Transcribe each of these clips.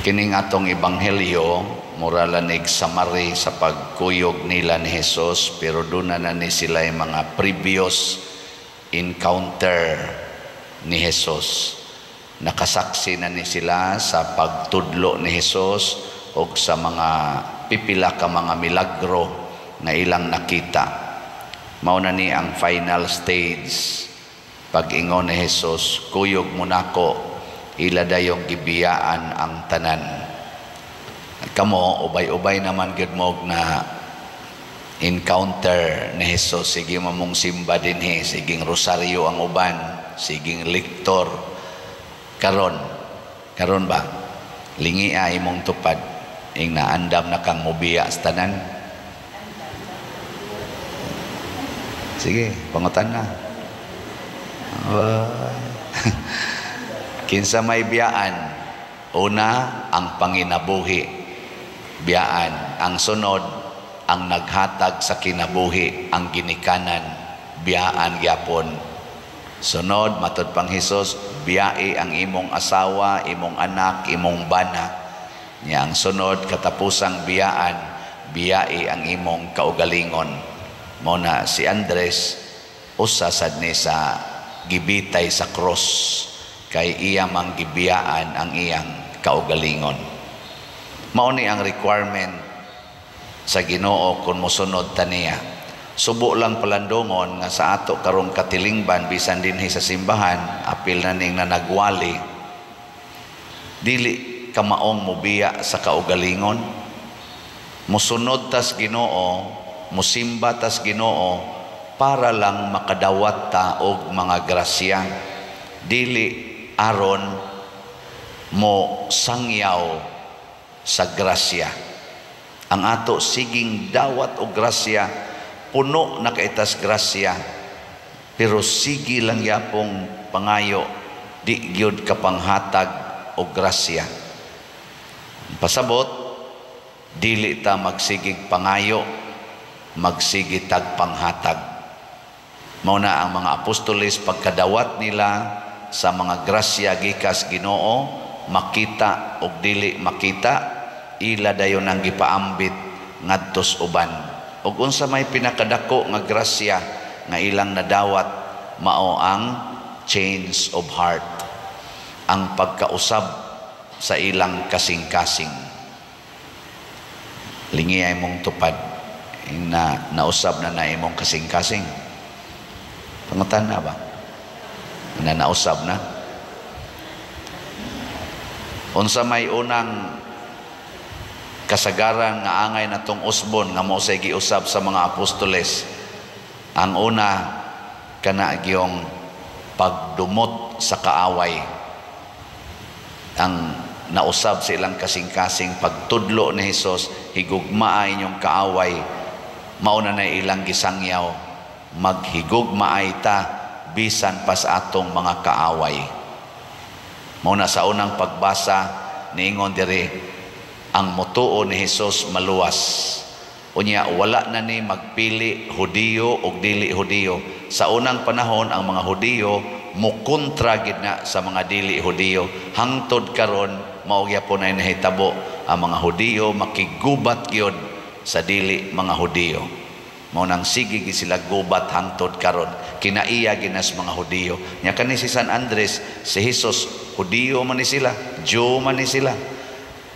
Kining atong ebanghelyo mura lanig summary sa pagkuyog nila ni Jesus, pero doon na ni sila yung mga previous encounter ni Jesus. Nakasaksi na ni sila sa pagtudlo ni Jesus o sa mga pipila ka mga milagro na ilang nakita. Mao na ni ang final stage pag-ingon ni Jesus, kuyog mo nako, ila dayong gibiyaan ang tanan. Kamo ubay-ubay naman gud mo na encounter ni Jesus. Sige mamong simba dinhi, siging rosaryo ang uban, siging lektor. Karon ba lingi ay imong tupad ing naandam na kang mobiya sa tanan. Sige, pangutan na. Kinsa may biyaan? Una, ang panginabuhi. Biyaan. Ang sunod, ang naghatag sa kinabuhi, ang ginikanan. Biyaan gyapon. Sunod, matod pang Hesus, biyai ang imong asawa, imong anak, imong bana. Nya ang sunod, katapusang biyaan, biyai ang imong kaugalingon. Muna si Andres, usa sad ni sa gibitay sa cross. Kay iya mang gibiyaan ang iyang kaugalingon. Mao ni ang requirement sa Ginoo kung mosunod ta niya. Subo lang palandongon nga sa ato karong katilingban bisan dinhi sa simbahan, apil na ning nanagwali, dili ka maong mobiya sa kaugalingon. Mosunod tas Ginoo, mosimba tas Ginoo para lang makadawat ta og mga grasya, dili aron mo sangyaw sa grasya. Ang ato siging dawat o grasya, puno na kaitas grasya, pero sige lang yapong pangayo, di gyud kapanghatag o grasya. Pasabot, dili ta magsigig pangayo, magsigig tagpanghatag. Mao na ang mga apostoles pagkadawat nila sa mga grasya gikas Ginoo, makita o dili makita, ila dayon ang gipaambit ngadtos uban. Ug unsa may pinakadako nga grasya nga ilang nadawat, mao ang change of heart, ang pagkausab sa ilang kasing-kasing. Lingi ay mong tupad na nausab na imong kasing-kasing. Pangutan na ba? Na nausab na. Unsa may unang kasagaran nga angay natong usbon nga mao say giusab sa mga apostoles. Ang una kana gyong pagdumot sa kaaway. Ang nausab sa ilang kasing-kasing pagtudlo ni Hesus, higugmaa inyong kaaway, mao na ilang gisangyaw, maghigugmaay ta bisan pa sa atong mga kaaway. Muna sa unang pagbasa, niingon diri, ang mutuo ni Hesus maluwas. Unya, wala na ni magpili Hudiyo o dili Hudiyo. Sa unang panahon, ang mga Hudiyo mukontra gid na sa mga dili Hudiyo. Hangtod karon, maugya po na nahitabo, ang mga Hudiyo makigubat gyud sa dili mga Hudiyo. Maunang sige sila gubat hangtod karon, kinaiya ginas mga Hudiyo. Nya kani si San Andres, si Hesus, Hudiyo man ni sila, Jew man ni sila.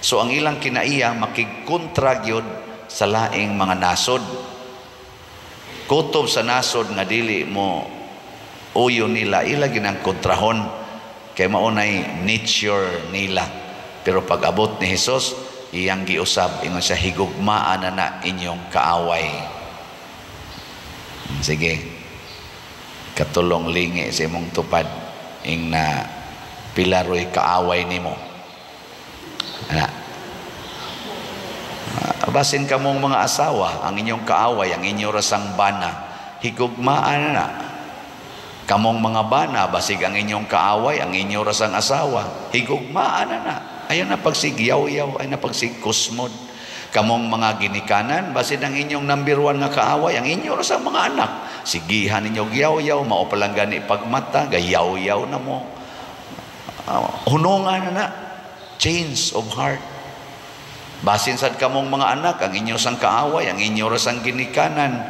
So ang ilang kinaiya makigkontra gyud sa laing mga nasod. Kutob sa nasod nga dili mo uyo nila, ila ginang kontrahon kay maunay nature nila. Pero pag abot ni Hesus, iyang giusab, ingon siya, higugmaan na inyong kaaway. Sige, katulong lingi sa imong tupad ing na pilaroy kaaway nimo. Basin ka mong mga asawa, ang inyong kaaway, ang inyong rasang bana, higugmaan na. Kamong mga bana, basig ang inyong kaaway, ang inyong rasang asawa, higugmaan na. Ayan na pagsigyaw-yaw, ay na pagsigkusmod. Kamong mga ginikanan, basin ang inyong number 1 nga kaaway, ang inyong rasang mga anak, sigihan ninyo yaw-yaw, mao palang gani pagmata, gayaw-yaw na mo. Hunungan na. change of heart. Basin sad kamong mga anak, ang inyo sang kaaway, ang inyo rasang ginikanan,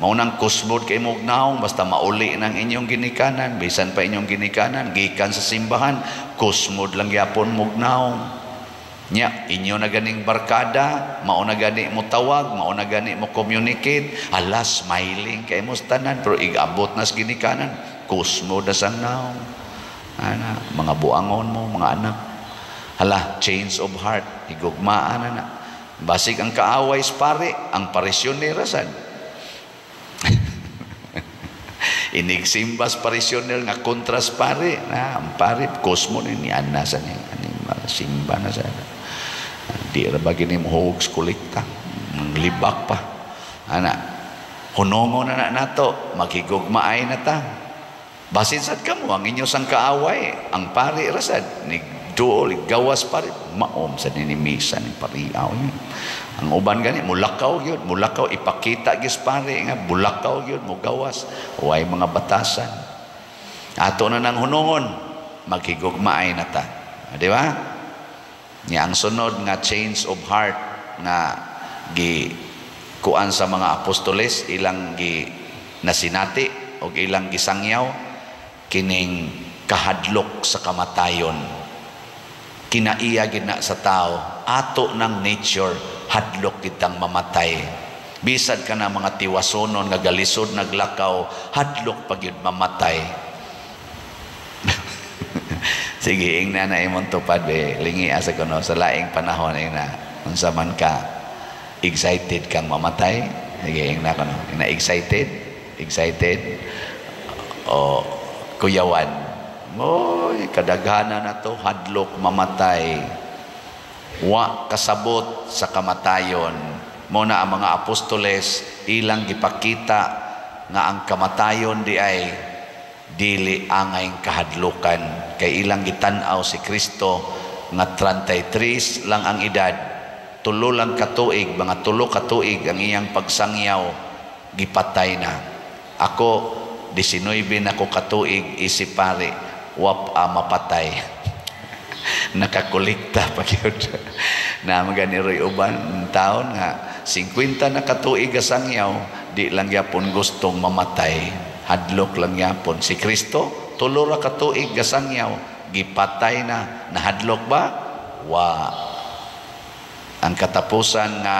maunang kusbod kay mugnaong, basta mauli ng inyong ginikanan, bisan pa inyong ginikanan, gikan sa simbahan, kusmod lang yapon mugnaong. Nya, inyo na ganing barkada, mao na gani mo tawag, mao na gani mo communicate, alas, smiling kay mo tanan, pero igabot na sa ginikanan, kusmod na sang naong. Ana, mga buangon mo, mga anak. Hala, change of heart, higugmaan na. Basig ang kaaway sa pare, ang parisyoner sad. Inigsimbas parisyoner nga kontras pare, na ang pare kusmo ni ana sa ni simba na sa. Di ra bagi ni mohugs kulikta, libak pa. Ana, hunongo na nato, maghigugmaay na ta. Basin sad kamo ang inyo sang kaaway, ang pare rasad ni duol gawas pare maom sa ninimisa ni pariaw niya. Ang uban gani mulakaw gyud, mulakaw ipakita gis pare nga bulakaw gyud mo gawas, way mga batasan. Ato na nang hunongon, maghigugmaay na ta. Di ba? Nya ang sunod nga change of heart nga gi kuan sa mga apostoles, ilang gi nasinati o ilang gisangyaw kining kahadlok sa kamatayon. Kinaiya gina sa tao, ato ng nature, hadlok kitang mamatay. Bisad ka na mga tiwasonon nga galisod naglakaw, hadlok pag yun mamatay. Sige, ingna na imong tupad be, lingi asa ko no, sa laing panahon na unsa man ka excited kang mamatay. Sige, ingna ko no, ina excited o kuyawan. Moy, kadaghanan na to, hadlok mamatay. Wa kasabot sa kamatayon. Muna ang mga apostoles, ilang gipakita nga ang kamatayon di ay dili angay kahadlukan. Kay ilang gitanaw si Kristo nga 33 lang ang edad. Tulo lang katuig, mga 3 katuig ang iyang pagsangyaw, gipatay na. Ako, 19 na ko katuig, isip pare, wap mapatay. Nakakolekta pa yun. Na maganiroy uban taon nga 50 na katuig asangyaw, di lang yapon gustong mamatay, hadlok lang yapon. Si Kristo 3 ra katuig asangyaw, gipatay na. Nahadlok ba? Wa. Ang katapusan nga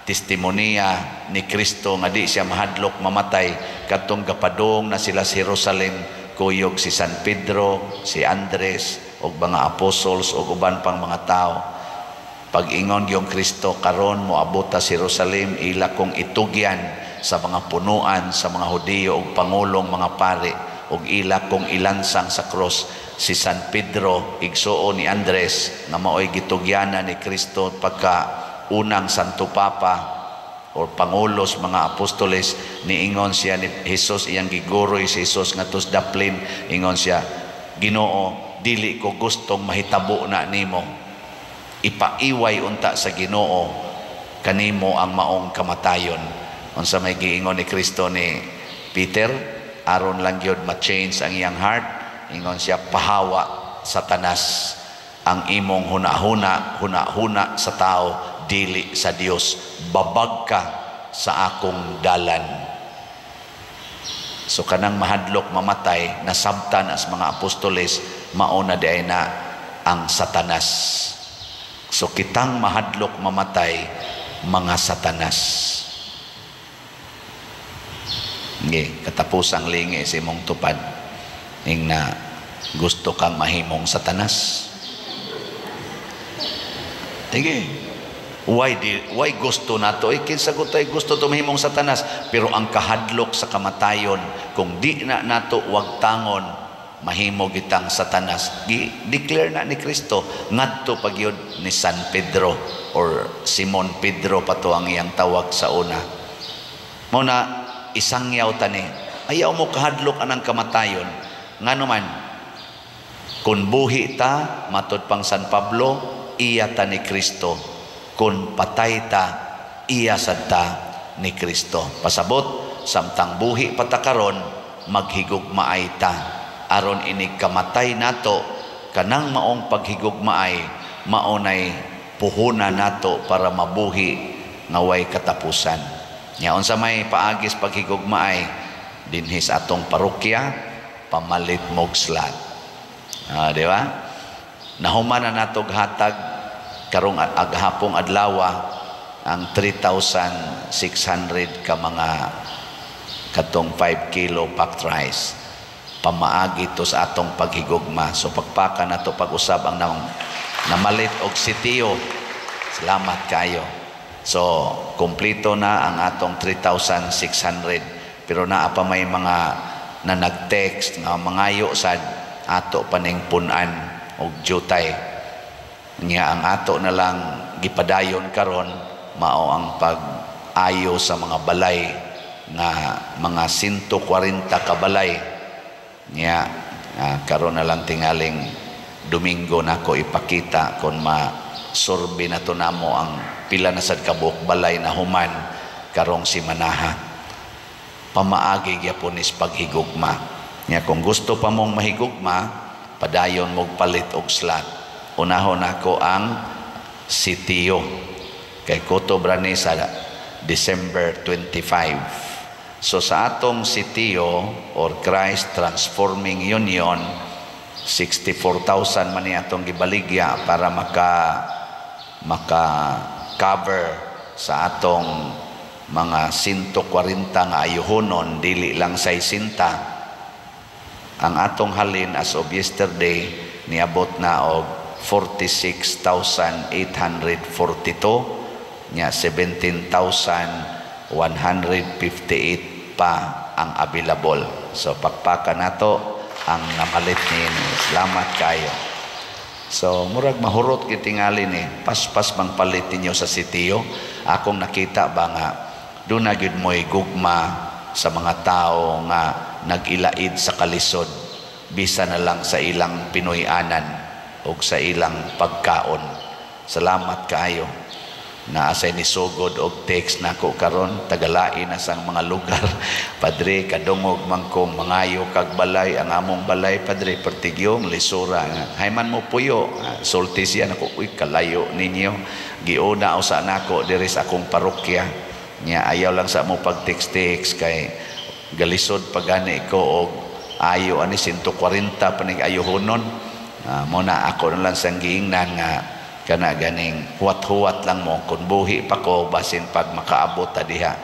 testimonya ni Kristo nga di siya mahadlok mamatay, katong gapadong na sila sa Jerusalem, kuyog si San Pedro, si Andres, o mga apostles, o uban pang mga tao. Pag-ingon yung Kristo, karon mo abuta sa Jerusalem, ila kong itugyan sa mga punuan, sa mga Hudiyo, o pangulong mga pare, o ila kong ilansang sa cross. Si San Pedro, igsuo ni Andres, na maoy gitugyanan ni Kristo pagka unang Santo Papa, o pangulos mga apostoles, niingon siya ni Jesus, iyang giguroy si Jesus nga tos daplin, ingon siya, Ginoo, dili ko gustong mahitabo na nimo, ipaiway unta sa Ginoo kanimo ang maong kamatayon. Unsa may giingon ni Kristo ni Peter, aron lang gyud ma-change ang iyang heart, ingon siya, pahawa Satanas, ang imong hunahuna sa tao, dili sa Dios, babag ka sa akong dalan. So kanang mahadlok mamatay, nasabtan as mga apostoles, mauna di ay na ang Satanas. So kitang mahadlok mamatay, mga Satanas. Nge, katapusang lingi si mong tupad, ing na gusto kang mahimong Satanas. Sige. Why gusto nato? Kinsagot ay gusto tumahimong Satanas, pero ang kahadlok sa kamatayon, kung di na nato wag tangon, mahimo gitang Satanas. Declare na ni Kristo, ngadto pagyud ni San Pedro or Simon Pedro pato ang iyang tawag sa una. Muna isangyaw tani, ayaw mo kahadlok anang kamatayon. Ngano man, kun buhi ta, matud pang San Pablo, iya ta ni Kristo. Kun patay ta, iya sad ta ni Kristo. Pasabot, samtang buhi patakaron, maghigugmaay ta. Aron inig kamatay nato, kanang maong paghigugmaay, maunay puhuna nato para mabuhi nga way katapusan. Nya unsa may paagis paghigugmaay dinhi sa atong parokya, pamalit mog slot. Di ba? Nahuman na natog hatag karong aghapong adlaw ang 3,600 ka mga katong 5 kilo packed rice. Pamaagi to sa atong paghigugma. So pagpaka na to pag-usab ang namalit og sitiyo. Salamat kayo. So kumplito na ang atong 3,600. Pero naa pa may mga na nag-text nga mangayo sad ato paning punan og jutay. Nya ang ato na lang gipadayon karon mao ang pag-ayo sa mga balay na mga 140 ka balay. Nya karon na lang tingaling Domingo nako ipakita kung masurbi na to namo ang pila na sad kabuok balay na human karong simanaha. Pamaagi gyapon is paghigugma. Nya kung gusto pa mong mahigugma, padayon mog palit og slot. Unahon nako ang sitiyo. Kay kutob ra ni sa December 25. So sa atong sitiyo or Christ Transforming Union, 64,000 man ni atong gibaligya para maka-cover sa atong mga 140 nga ayuhonon, dili lang 60. Ang atong halin as of yesterday niabot na og 46,842. Nya 17,158 pa ang available. So pagpaka nato ang namalit ni salamat kayo. So murag mahurot kitingali ni paspas bang palit ninyo sa sitiyo. Akong nakita ba nga doon na gid mo'y gugma sa mga tao nga nag-ilaid sa kalisod bisa na lang sa ilang Pinoyanan o sa ilang pagkaon. Salamat kayo. Naasay ni sugod og text nako karon tagalain na sang mga lugar. Padre kadungog man kong mangayo kag balay ang among balay padre pertigyong lisura hayman mo puyo sulti siya nako uy kalayo ninyo giuna usa nako diri sa akong parokya. Nya ayaw lang sa mo pag text kay galisod pagani ko og ayo ani 140 panig ayuhonon. Muna ako na lang sang giingnan nga kana ganing huwat-huwat lang mo kung buhi pa ko basin pag makaabot ta diha.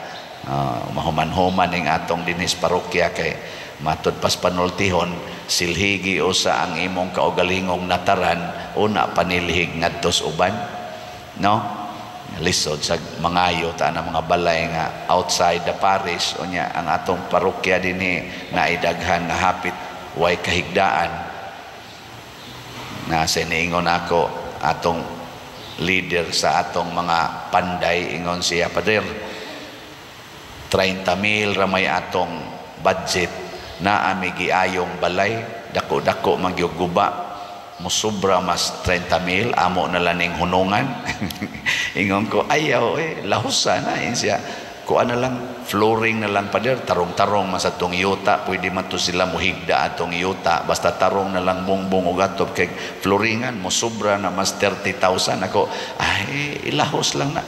Mahuman-human ning atong dinis parokya kay matud pas panultihon silhigi usa ang imong kaugalingong nataran una panilhig ngadto sa uban, no? Lisod sa mangayo ta na mga balay nga outside the parish unya ang atong parokya dinhi naidaghan nga hapit way kahigdaan. Na siniingon ako atong leader sa atong mga panday ingon siya pader 30,000 ramay atong budget na ami giayong balay dako-dako magyuguba mo sobra mas 30,000 amo na laning hunungan. Ingon ko ayaw lahusa na siya kuan na lang flooring na lang pader tarong-tarong mas atong yuta pwede man to sila muhigda atong yuta basta tarong na lang bongbong ug atop kay flooringan mo sobra na mas 30,000 ako ay ilahos lang na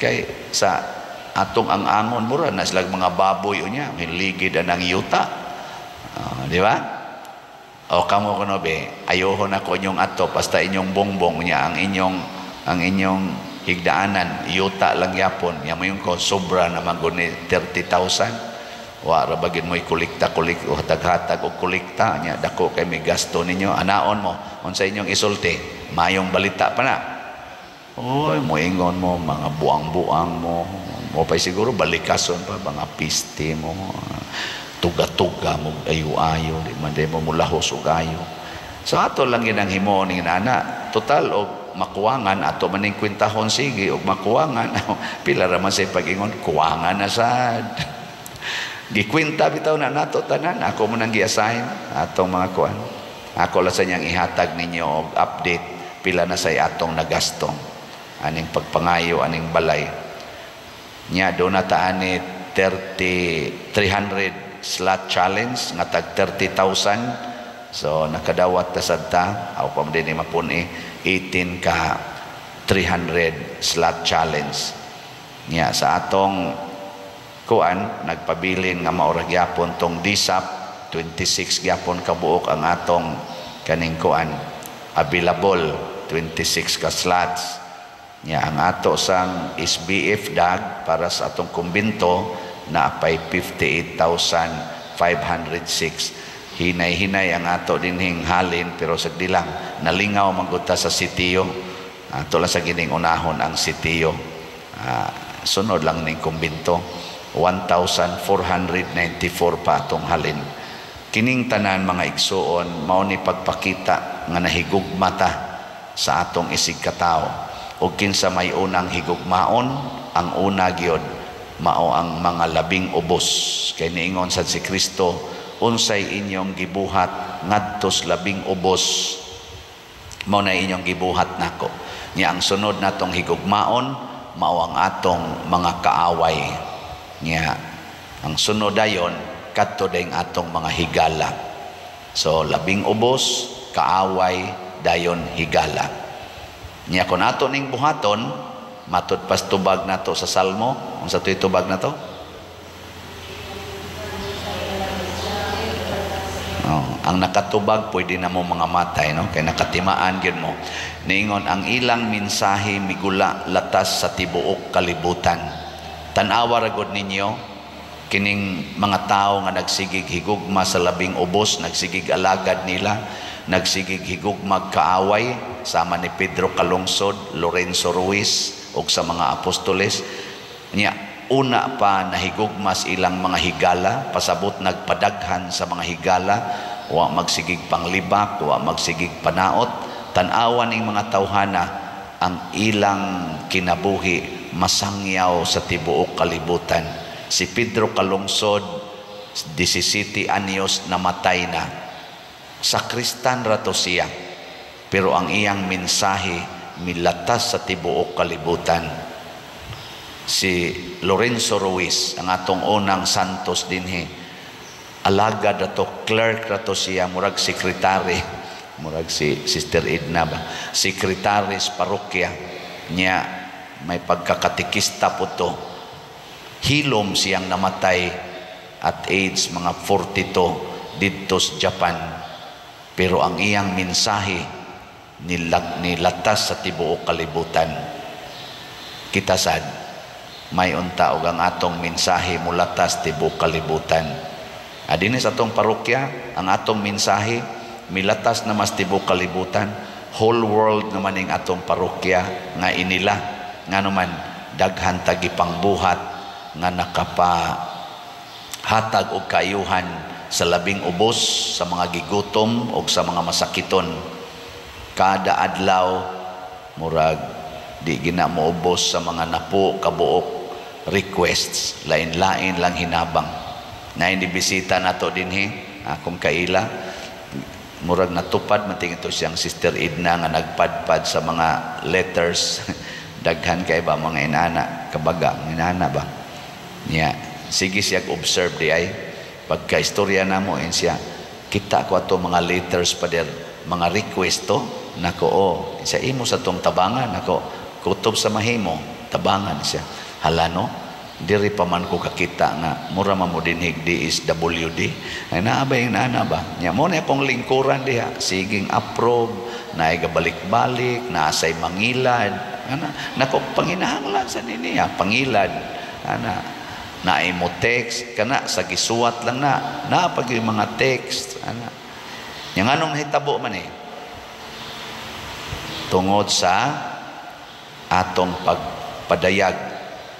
kay sa atong ang angon mura na sila mga baboy unya hiligid anang yuta. Di ba? O kamo kuno be ayohon ako inyong atop basta inyong bongbong nya ang inyong higdaanan yuta lang yapon yamoy ko sobra naman guni 30,000 wa ra bagid mo ikolekta o hatag-hatag og kolekta nya dako kay may gasto ninyo anaon mo unsa inyong isulti mayong balita pa na oy moingon mo mga buang-buang mo pay siguro balikason pa mga piste mo tuga-tuga mo ayo-ayo di man mo mulahos og ayo. So ato lang ginang himo ning ana total og makuwangan ato maning kwintahon sige og makuwangan pila ra man say pag-ingon kuwangan na sad gikwenta bitaw na nato tanan ako mo nang gi-assign atong mga kuan ako la sa niyang ihatag ninyo og update pila na say atong nagastong aning pagpangayo aning balay nya do na ta ani 300 slot challenge nga tag 30,000 So nakadawat ta sadta aw pa din mapuni 18 ka 300 slot challenge. Nya sa atong kuan nagpabilin nga mao ra gyapon tong DSAP 26 gyapon ka buok ang atong kaning kuan available 26 ka slots. Nya ang ato sang SBF dag para sa atong kumbinto na apay 58,506. Hinay-hinay ang ato dinhing halin pero sagdi lang nalingaw manggota sa sitiyo. Tula sa gining unahon ang sitiyo. Sunod lang ning kumbinto 1,494 pa atong halin. Kining tanan mga igsuon mao ni pagpakita nga nahigugma ta sa atong isig katawo. O kinsa may unang higugmaon, ang una gyud mao ang mga labing ubos. Kay niingon sad si Kristo, unsay inyong gibuhat ngadtos labing ubos, mao na inyong gibuhat nako. Nya ang sunod natong higugmaon mao ang atong mga kaaway. Nya ang sunod dayon kadto dayong atong mga higala. So labing ubos, kaaway, dayon higala. Nya kun ato ning buhaton matud pas tubag nato sa Salmo, unsa toy tubag nato? Ang nakatubag pwede na mo mga matay, no? Kay nakatimaan gyud mo. Niingon ang ilang mensahe migula latas sa tibuok kalibutan. Tan-awa ra gud ninyo kining mga tao nga nagsigig higugma sa labing ubos, nagsigig alagad nila, nagsigig higugma kaaway sama ni Pedro Calungsod, Lorenzo Ruiz ug sa mga apostoles. Nya una pa nahigugmas ilang mga higala, pasabot nagpadaghan sa mga higala, wa magsigig panglibak, wa magsigig panaot. Tan-awa ning mga tawhana ang ilang kinabuhi masangyaw sa tibuok kalibutan. Si Pedro Calungsod 17 anyos namatay na. Sakristan rato siya, pero ang iyang mensahe milatas sa tibuok kalibutan. Si Lorenzo Ruiz, ang atong unang santos dinhi, alagad rato, clerk rato siya, murag sekretary, murag si Sister Edna ba, sekretary sa parokya niya, may pagkakatikista po to. Hilom siyang namatay at age mga 42 dito sa Japan, pero ang iyang mensahe nilatas sa tibuok kalibutan. Kita sad may unta og ang atong mensahe mulatas tibuok kalibutan. Adini sa atong parokya ang atong mensahe milatas na mas tibuok kalibutan. Whole world naman ning atong parokya nga inila nga naman daghan tagipang buhat nga nakapahatag og kaayuhan sa labing ubos, sa mga gigutom o sa mga masakiton. Kada adlaw murag di gina moubos sa mga napo kabuok requests, lain-lain lang hinabang. Na bisita nato dinhi akong kaila, murag natupad mating ito siyang Sister Edna nga nagpadpad sa mga letters. Daghan kay ba mga inana kabaga inana ba niya, sige siya observe di ay pagka istorya na mo siya, kita ko ato mga letters pa der, mga request to nako siya imo sa tong tabangan, nako kutob sa mahimo tabangan siya, hala no diri pa man ko kakita nga mura man mo dinhig DSWD ay naabay nana ba nya mo na pong lingkuran diha, siging approve na igabalik-balik na asay mangilad ana nako panginahanglan sa nini pangilad ana na imo text kana sa gisuwat lang na pag yung mga text ana nya nganong nahitabo man tungod sa atong pagpadayag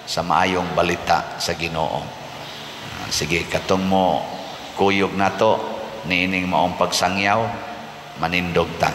sa maayong balita sa Ginoo. Sige katong mo kuyog nato niining maong pagsangyaw manindog ta.